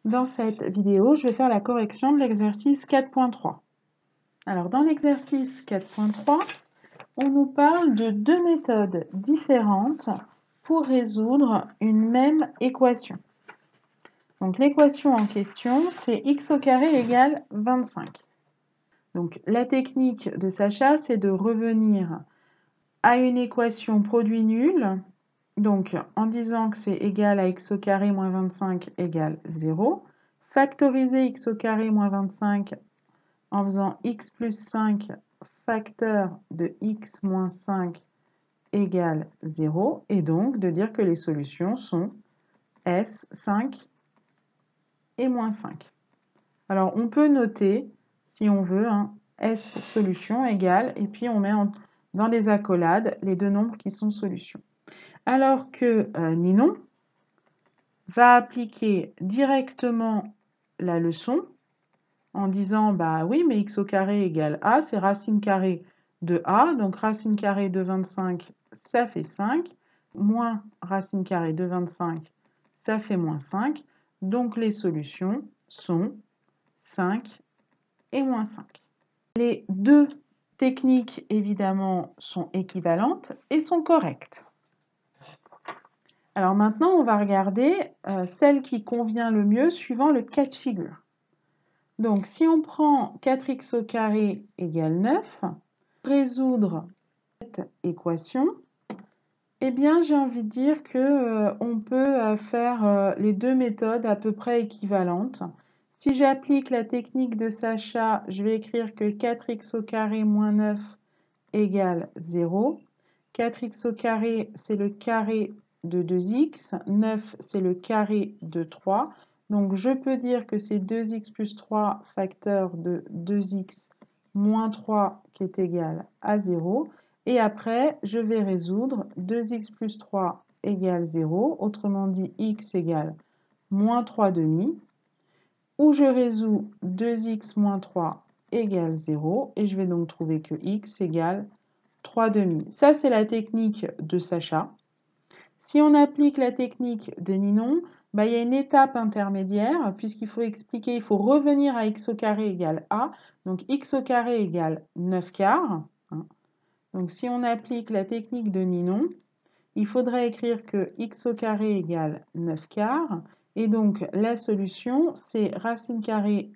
Dans cette vidéo, je vais faire la correction de l'exercice 4.3. Alors, dans l'exercice 4.3, on nous parle de deux méthodes différentes pour résoudre une même équation. Donc, l'équation en question, c'est x au carré égale 25. Donc, la technique de Sacha, c'est de revenir à une équation produit nul, donc en disant que c'est égal à x au carré moins 25 égale 0, factoriser x au carré moins 25 en faisant x plus 5 facteur de x moins 5 égale 0, et donc de dire que les solutions sont S, 5 et moins 5. Alors on peut noter, si on veut, S pour solution égale, et puis on met dans les accolades les deux nombres qui sont solutions. Alors que Ninon va appliquer directement la leçon en disant, bah oui, mais x au carré égale a, c'est racine carrée de a, donc racine carrée de 25, ça fait 5, moins racine carrée de 25, ça fait moins 5, donc les solutions sont 5 et moins 5. Les deux techniques, évidemment, sont équivalentes et sont correctes. Alors maintenant, on va regarder celle qui convient le mieux suivant le cas de figure. Donc, si on prend 4x au carré égale 9, résoudre cette équation, eh bien, j'ai envie de dire que on peut faire les deux méthodes à peu près équivalentes. Si j'applique la technique de Sacha, je vais écrire que 4x au carré moins 9 égale 0. 4x au carré, c'est le carré de 2x. 9, c'est le carré de 3. Donc, je peux dire que c'est 2x plus 3 facteur de 2x moins 3 qui est égal à 0. Et après, je vais résoudre 2x plus 3 égale 0. Autrement dit, x égale moins 3 demi. Où je résous 2x moins 3 égale 0. Et je vais donc trouver que x égale 3 demi. Ça, c'est la technique de Sacha. Si on applique la technique de Ninon, bah, il y a une étape intermédiaire, puisqu'il faut expliquer, il faut revenir à x au carré égale a. Donc, x au carré égale 9 quarts. Donc, si on applique la technique de Ninon, il faudrait écrire que x au carré égale 9 quarts. Et donc, la solution, c'est racine carrée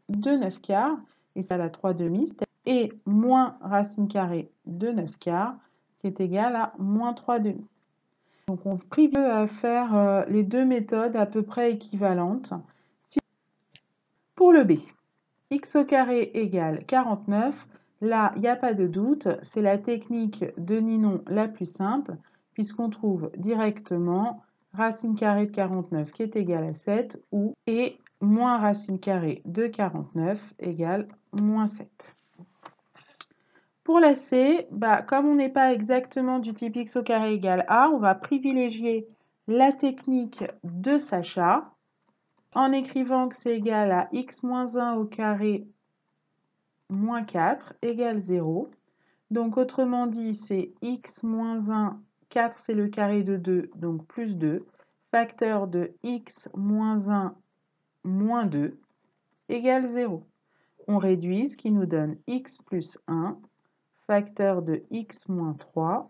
de 9 quarts, et ça la 3 demi, et moins racine carrée de 9 quarts, qui est égal à moins 3 demi. Donc on privilégie à faire les deux méthodes à peu près équivalentes. Pour le B, x au carré égale 49, là, il n'y a pas de doute, c'est la technique de Ninon la plus simple, puisqu'on trouve directement racine carrée de 49 qui est égale à 7, ou et moins racine carrée de 49 égale moins 7. Pour la C, bah, comme on n'est pas exactement du type x au carré égale a, on va privilégier la technique de Sacha en écrivant que c'est égal à x moins 1 au carré moins 4 égale 0. Donc autrement dit, c'est x moins 1, 4 c'est le carré de 2, donc plus 2, facteur de x moins 1 moins 2 égale 0. On réduit, ce qui nous donne x plus 1 facteur de x moins 3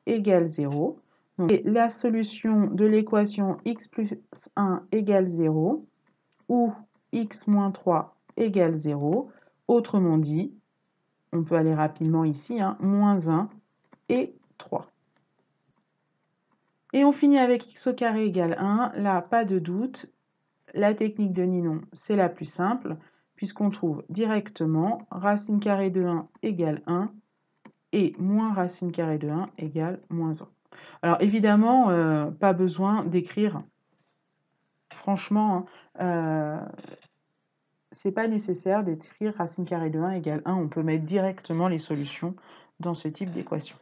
égale 0. Donc, la solution de l'équation x plus 1 égale 0 ou x moins 3 égale 0. Autrement dit, on peut aller rapidement ici, moins 1 et 3. Et on finit avec x au carré égale 1. Là, pas de doute, la technique de Ninon, c'est la plus simple, puisqu'on trouve directement racine carrée de 1 égale 1, et moins racine carrée de 1 égale moins 1. Alors évidemment, pas besoin d'écrire, franchement, c'est pas nécessaire d'écrire racine carrée de 1 égale 1, on peut mettre directement les solutions dans ce type d'équation.